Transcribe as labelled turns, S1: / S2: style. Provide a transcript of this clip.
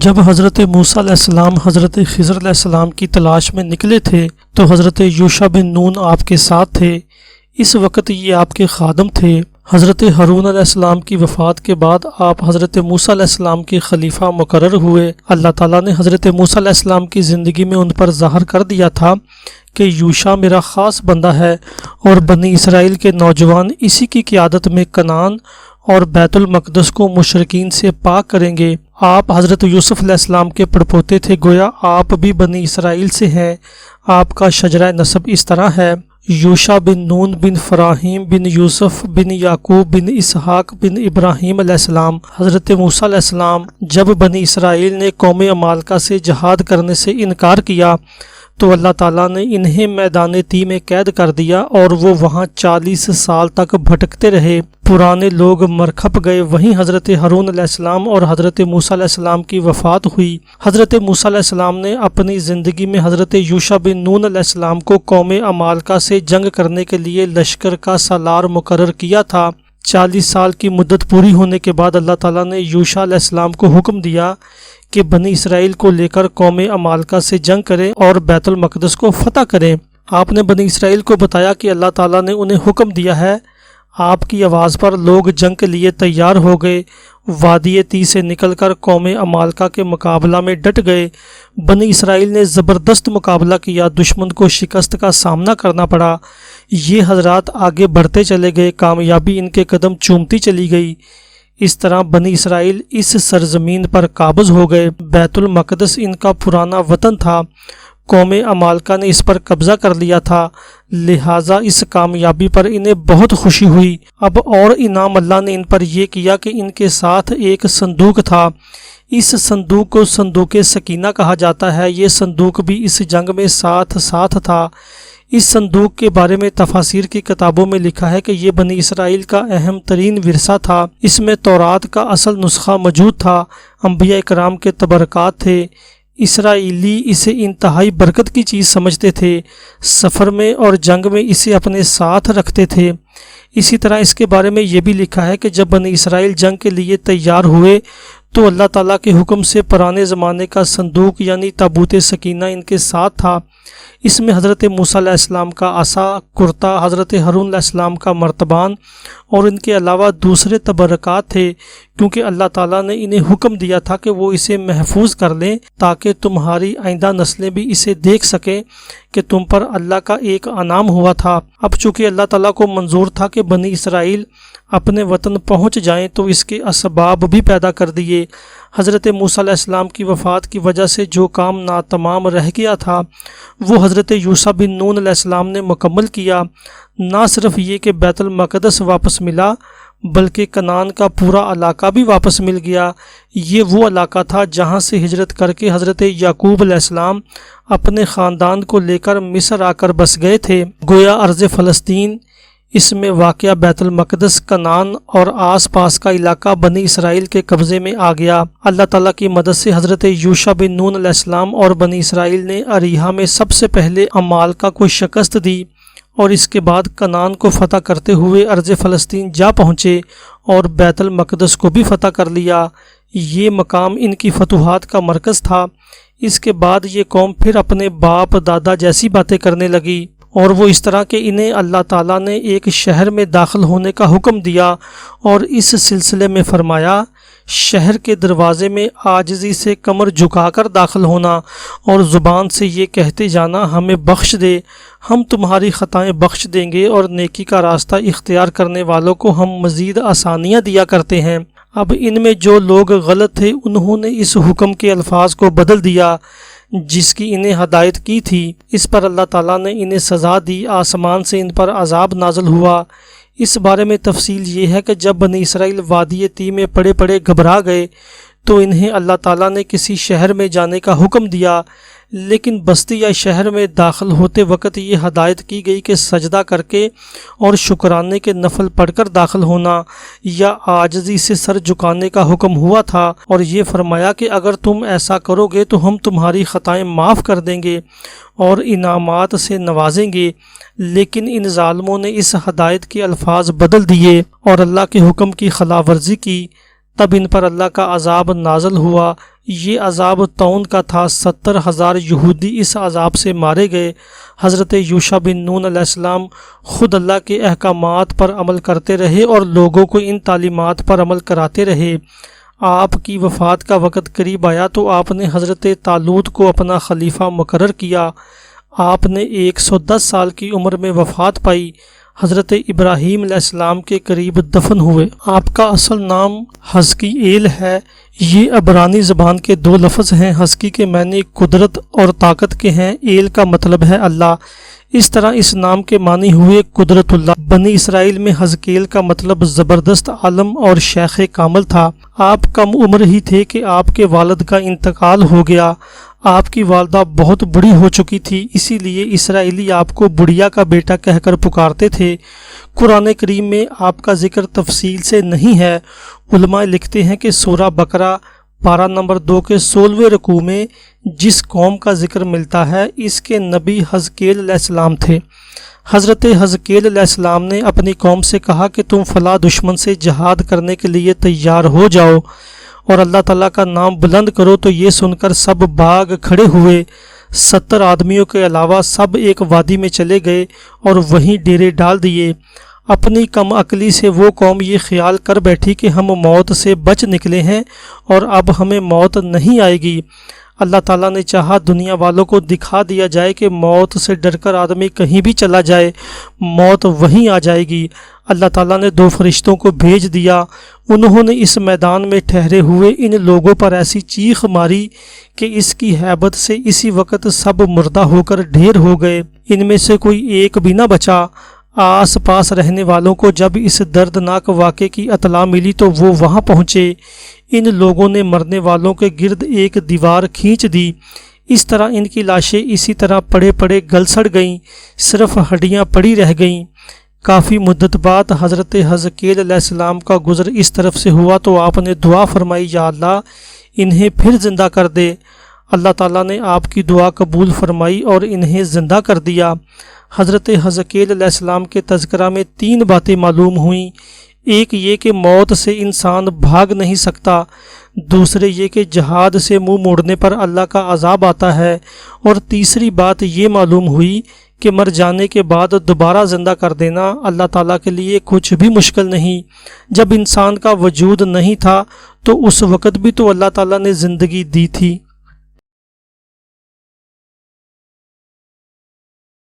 S1: جب حضرت موسیٰ علیہ السلام حضرت خضر علیہ السلام کی تلاش میں نکلے تھے تو حضرت یوشع بن نون آپ کے ساتھ تھے۔ اس وقت یہ آپ کے خادم تھے۔ حضرت ہارون علیہ السلام کی وفات کے بعد آپ حضرت موسیٰ علیہ السلام کے خلیفہ مقرر ہوئے۔ اللہ تعالیٰ نے حضرت موسیٰ علیہ السلام کی زندگی میں ان پر ظاہر کر دیا تھا کہ یوشع میرا خاص بندہ ہے اور بنی اسرائیل کے نوجوان اسی کی قیادت میں کنعان اور بیت المقدس کو مشرکین سے پاک کریں گے۔ آپ حضرت یوسف علیہ السلام کے پڑپوتے تھے، گویا آپ بھی بنی اسرائیل سے ہیں۔ آپ کا شجرہ نسب اس طرح ہے: یوشع بن نون بن فراہیم بن یوسف بن یعقوب بن اسحاق بن ابراہیم علیہ السلام۔ حضرت موسیٰ علیہ السلام جب بنی اسرائیل نے قوم عمالقہ سے جہاد کرنے سے انکار کیا تو اللہ تعالیٰ نے انہیں میدان تی میں قید کر دیا اور وہ وہاں 40 سال تک بھٹکتے رہے۔ پرانے لوگ مرکھپ گئے۔ وہیں حضرت ہارون علیہ السلام اور حضرت موسیٰ علیہ السلام کی وفات ہوئی۔ حضرت موسیٰ علیہ السلام نے اپنی زندگی میں حضرت یوشع بن نون علیہ السلام کو قوم عمالقہ سے جنگ کرنے کے لیے لشکر کا سالار مقرر کیا تھا۔ 40 سال کی مدت پوری ہونے کے بعد اللہ تعالیٰ نے یوشع علیہ السلام کو حکم دیا کہ بنی اسرائیل کو لے کر قوم عمالقہ سے جنگ کریں اور بیت المقدس کو فتح کریں۔ آپ نے بنی اسرائیل کو بتایا کہ اللہ تعالیٰ نے انہیں حکم دیا ہے۔ آپ کی آواز پر لوگ جنگ کے لیے تیار ہو گئے۔ وادی تی سے نکل کر قوم عمالقہ کے مقابلہ میں ڈٹ گئے۔ بنی اسرائیل نے زبردست مقابلہ کیا، دشمن کو شکست کا سامنا کرنا پڑا۔ یہ حضرات آگے بڑھتے چلے گئے، کامیابی ان کے قدم چومتی چلی گئی۔ اس طرح بنی اسرائیل اس سرزمین پر قابض ہو گئے۔ بیت المقدس ان کا پرانا وطن تھا۔ قوم عمالقہ نے اس پر قبضہ کر لیا تھا، لہٰذا اس کامیابی پر انہیں بہت خوشی ہوئی۔ اب اور انعام اللہ نے ان پر یہ کیا کہ ان کے ساتھ ایک صندوق تھا۔ اس صندوق کو صندوق سکینہ کہا جاتا ہے۔ یہ صندوق بھی اس جنگ میں ساتھ تھا۔ اس صندوق کے بارے میں تفاسیر کی کتابوں میں لکھا ہے کہ یہ بنی اسرائیل کا اہم ترین ورثہ تھا۔ اس میں تورات کا اصل نسخہ موجود تھا، انبیاء کرام کے تبرکات تھے۔ اسرائیلی اسے انتہائی برکت کی چیز سمجھتے تھے، سفر میں اور جنگ میں اسے اپنے ساتھ رکھتے تھے۔ اسی طرح اس کے بارے میں یہ بھی لکھا ہے کہ جب بنی اسرائیل جنگ کے لیے تیار ہوئے تو اللہ تعالیٰ کے حکم سے پرانے زمانے کا صندوق یعنی تابوت سکینہ ان کے ساتھ تھا۔ اس میں حضرت موسیٰ علیہ السلام کا عصا، کرتا، حضرت ہارون علیہ السلام کا مرتبان اور ان کے علاوہ دوسرے تبرکات تھے، کیونکہ اللہ تعالیٰ نے انہیں حکم دیا تھا کہ وہ اسے محفوظ کر لیں تاکہ تمہاری آئندہ نسلیں بھی اسے دیکھ سکیں کہ تم پر اللہ کا ایک انعام ہوا تھا۔ اب چونکہ اللہ تعالیٰ کو منظور تھا کہ بنی اسرائیل اپنے وطن پہنچ جائیں تو اس کے اسباب بھی پیدا کر دیے۔ حضرت موسیٰ علیہ السلام کی وفات کی وجہ سے جو کام ناتمام رہ گیا تھا وہ حضرت یوشع بن نون علیہ السلام نے مکمل کیا۔ نہ صرف یہ کہ بیت المقدس واپس ملا بلکہ کنعان کا پورا علاقہ بھی واپس مل گیا۔ یہ وہ علاقہ تھا جہاں سے ہجرت کر کے حضرت یعقوب علیہ السلام اپنے خاندان کو لے کر مصر آ کر بس گئے تھے۔ گویا ارض فلسطین، اس میں واقع بیت المقدس، کنعان اور آس پاس کا علاقہ بنی اسرائیل کے قبضے میں آ گیا۔ اللہ تعالیٰ کی مدد سے حضرت یوشع بن نون علیہ السلام اور بنی اسرائیل نے اریحا میں سب سے پہلے عمالقہ کو شکست دی اور اس کے بعد کنعان کو فتح کرتے ہوئے ارض فلسطین جا پہنچے اور بیت المقدس کو بھی فتح کر لیا۔ یہ مقام ان کی فتوحات کا مرکز تھا۔ اس کے بعد یہ قوم پھر اپنے باپ دادا جیسی باتیں کرنے لگی، اور وہ اس طرح کہ انہیں اللہ تعالیٰ نے ایک شہر میں داخل ہونے کا حکم دیا اور اس سلسلے میں فرمایا، شہر کے دروازے میں عاجزی سے کمر جھکا کر داخل ہونا اور زبان سے یہ کہتے جانا، ہمیں بخش دے، ہم تمہاری خطائیں بخش دیں گے اور نیکی کا راستہ اختیار کرنے والوں کو ہم مزید آسانیاں دیا کرتے ہیں۔ اب ان میں جو لوگ غلط تھے انہوں نے اس حکم کے الفاظ کو بدل دیا جس کی انہیں ہدایت کی تھی۔ اس پر اللہ تعالیٰ نے انہیں سزا دی، آسمان سے ان پر عذاب نازل ہوا۔ اس بارے میں تفصیل یہ ہے کہ جب بنی اسرائیل وادی تی میں پڑے پڑے گھبرا گئے تو انہیں اللہ تعالیٰ نے کسی شہر میں جانے کا حکم دیا، لیکن بستی یا شہر میں داخل ہوتے وقت یہ ہدایت کی گئی کہ سجدہ کر کے اور شکرانے کے نفل پڑھ کر داخل ہونا، یا عاجزی سے سر جھکانے کا حکم ہوا تھا، اور یہ فرمایا کہ اگر تم ایسا کرو گے تو ہم تمہاری خطائیں معاف کر دیں گے اور انعامات سے نوازیں گے۔ لیکن ان ظالموں نے اس ہدایت کے الفاظ بدل دیے اور اللہ کے حکم کی خلاف ورزی کی۔ تب ان پر اللہ کا عذاب نازل ہوا۔ یہ عذاب طاعون کا تھا، 70,000 یہودی اس عذاب سے مارے گئے۔ حضرت یوشع بن نون علیہ السلام خود اللہ کے احکامات پر عمل کرتے رہے اور لوگوں کو ان تعلیمات پر عمل کراتے رہے۔ آپ کی وفات کا وقت قریب آیا تو آپ نے حضرت طالوت کو اپنا خلیفہ مقرر کیا۔ آپ نے 110 سال کی عمر میں وفات پائی۔ حضرت ابراہیم علیہ السلام کے قریب دفن ہوئے۔ آپ کا اصل نام حزقیኤل ہے۔ یہ عبرانی زبان کے 2 لفظ ہیں۔ حزقی کے معنی قدرت اور طاقت کے ہیں، ایل کا مطلب ہے اللہ۔ اس طرح اس نام کے معنی ہوئے قدرت اللہ۔ بنی اسرائیل میں حزقیኤل کا مطلب زبردست عالم اور شیخ کامل تھا۔ آپ کم عمر ہی تھے کہ آپ کے والد کا انتقال ہو گیا۔ آپ کی والدہ بہت بڑی ہو چکی تھی، اسی لیے اسرائیلی آپ کو بڑھیا کا بیٹا کہہ کر پکارتے تھے۔ قرآن کریم میں آپ کا ذکر تفصیل سے نہیں ہے۔ علماء لکھتے ہیں کہ سورہ بقرہ پارہ نمبر 2 کے 16ویں رکوع میں جس قوم کا ذکر ملتا ہے اس کے نبی حزقیኤل علیہ السلام تھے۔ حضرت حزقیኤل علیہ السلام نے اپنی قوم سے کہا کہ تم فلاں دشمن سے جہاد کرنے کے لیے تیار ہو جاؤ اور اللہ تعالیٰ کا نام بلند کرو۔ تو یہ سن کر سب بھاگ کھڑے ہوئے۔ 70 آدمیوں کے علاوہ سب ایک وادی میں چلے گئے اور وہیں ڈیرے ڈال دیے۔ اپنی کم عقلی سے وہ قوم یہ خیال کر بیٹھی کہ ہم موت سے بچ نکلے ہیں اور اب ہمیں موت نہیں آئے گی۔ اللہ تعالیٰ نے چاہا دنیا والوں کو دکھا دیا جائے کہ موت سے ڈر کر آدمی کہیں بھی چلا جائے موت وہیں آ جائے گی۔ اللہ تعالیٰ نے 2 فرشتوں کو بھیج دیا۔ انہوں نے اس میدان میں ٹھہرے ہوئے ان لوگوں پر ایسی چیخ ماری کہ اس کی ہیبت سے اسی وقت سب مردہ ہو کر ڈھیر ہو گئے، ان میں سے کوئی ایک بھی نہ بچا۔ آس پاس رہنے والوں کو جب اس دردناک واقعے کی اطلاع ملی تو وہ وہاں پہنچے۔ ان لوگوں نے مرنے والوں کے گرد ایک دیوار کھینچ دی۔ اس طرح ان کی لاشیں اسی طرح پڑے پڑے گل سڑ گئیں، صرف ہڈیاں پڑی رہ گئیں۔ کافی مدت بعد حضرت حزقیኤل علیہ السلام کا گزر اس طرف سے ہوا تو آپ نے دعا فرمائی، یا اللہ انہیں پھر زندہ کر دے۔ اللہ تعالیٰ نے آپ کی دعا قبول فرمائی اور انہیں زندہ کر دیا۔ حضرت حزقیኤل علیہ السلام کے تذکرہ میں 3 باتیں معلوم ہوئیں۔ ایک یہ کہ موت سے انسان بھاگ نہیں سکتا، دوسرے یہ کہ جہاد سے منہ موڑنے پر اللہ کا عذاب آتا ہے، اور تیسری بات یہ معلوم ہوئی کہ مر جانے کے بعد دوبارہ زندہ کر دینا اللہ تعالیٰ کے لیے کچھ بھی مشکل نہیں۔ جب انسان کا وجود نہیں تھا تو اس وقت بھی تو اللہ تعالیٰ نے زندگی دی تھی۔